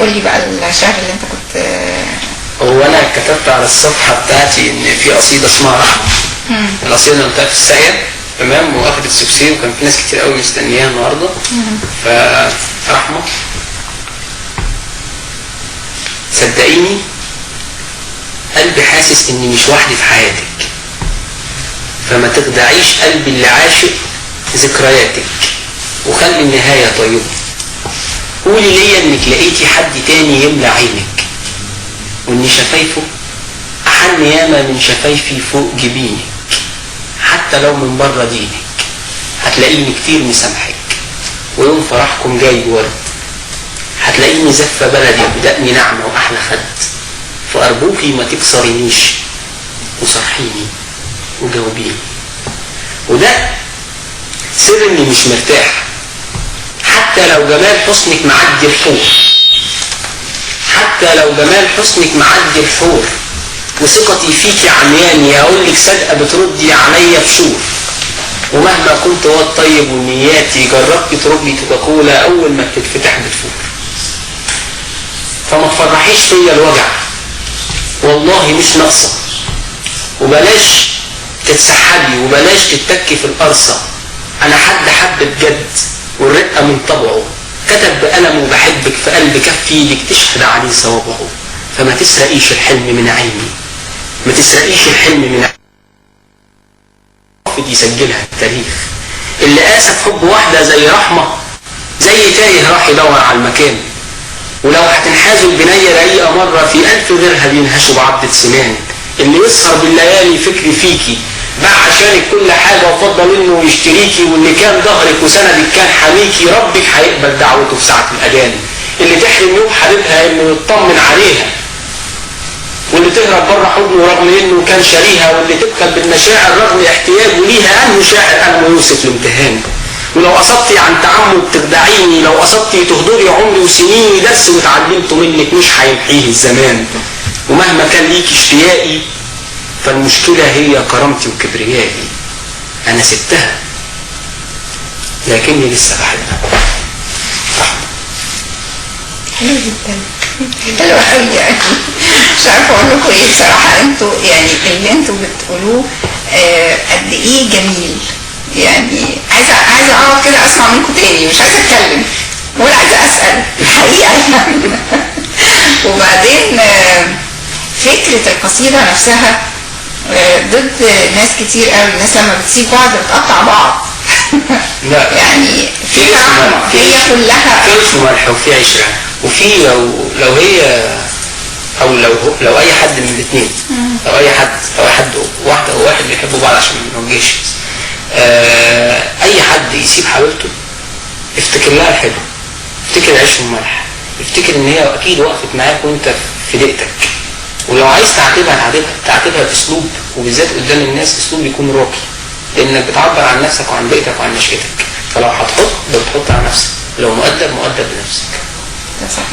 قول لي بقى الشعر اللي انت كنت. هو انا كتبت على الصفحه بتاعتي ان في قصيده اسمها رحمه. القصيده اللي قلتها في الساقيه تمام، واخدت سكسي، وكان في ناس كتير قوي مستنياها النهارده. فرحمه، صدقيني قلبي حاسس اني مش وحدي في حياتك، فما تخدعيش قلبي اللي عاشق ذكرياتك، وخلي النهايه طيبه. قولي ليا انك لقيتي حد تاني يملى عينك، وان شفايفه احن ياما من شفايفي فوق جبينك. حتى لو من بره دينك هتلاقيني كتير مسامحك، ويوم فرحكم جاي ورد هتلاقيني زفة بلدي بدقني ناعمة واحلى خد. فارجوكي ما تكسرينيش وصرحيني وجاوبيني. وده سر اني مش مرتاح، حتى لو جمال حسنك معدي الحور، حتى لو جمال حسنك معدي الحور، وثقتي فيكي عمياني اقولك صادقه بتردي عليا بشور. ومهما كنت واد طيب ونياتي جربتي تربي كوكاكولا اول ما بتتفتح بتفور. فما تفرحيش فيا الوجع والله مش ناقصه، وبلاش تتسحبي وبلاش تتكي في القرصه. انا حد حب بجد والرقه من طبعه، كتب بقلمه بحبك في قلب كف ايدك تشهد عليه صوابعه. فما تسرقيش الحلم من عيني، ما تسرقيش الحلم من عيني، يسجلها التاريخ. اللي قاسى في حب واحده زي رحمه زي تايه راح يدور على المكان. ولو هتنحازوا البنيه رقيقه مره في 1000 غيرها بينهشوا بعضة سنان. اللي يسهر بالليالي فكري فيكي باع عشانك كل حاجه وفضل انه يشتريكي، واللي كان ظهرك وسندك كان حميكي ربك هيقبل دعوته في ساعه الاذان. اللي تحرم يوم حبيبها انه يطمن عليها، واللي تهرب بره حضنه رغم انه كان شاريها، واللي تبخل بالمشاعر رغم احتياجه ليها انه شاعر انا يوسف الامتهان. ولو قصدتي عن تعمد تخدعيني، لو قصدتي تهدري عمري وسنيني، درس واتعلمته منك مش هيمحيه الزمان. ومهما كان ليكي اشتياقي فالمشكله هي كرامتي وكبريائي. انا سبتها لكني لسه بحبها. حلو جدا، حلو قوي يعني. مش عارفه اقول لكم ايه بصراحه. انتوا يعني اللي انتوا بتقولوه قد ايه جميل. يعني عايزه اقعد كده اسمع منكم تاني، مش عايزه اتكلم ولا عايزه اسال الحقيقه يعني. وبعدين فكره القصيده نفسها ضد ناس كتير قوي. الناس لما بتسيب بعض بتقطع بعض. لا يعني في رحمه هي كلها في اسم ملح وفي عشره، وفي لو هي او لو اي حد من الاثنين، لو اي حد واحده او واحد بيحبوا بعض عشان ما نوجهش، اي حد يسيب حبيبته افتكر لها الحلو، افتكر العيش والملح، افتكر ان هي اكيد وقفت معاك وانت في ضيقتك. ولو عايز تعاتبها باسلوب، وبالذات قدام الناس اسلوب يكون راقي، لانك بتعبر عن نفسك وعن بيئتك وعن نشأتك. فلو هتحط بتحط على نفسك، لو مؤدب بنفسك. ده صحيح.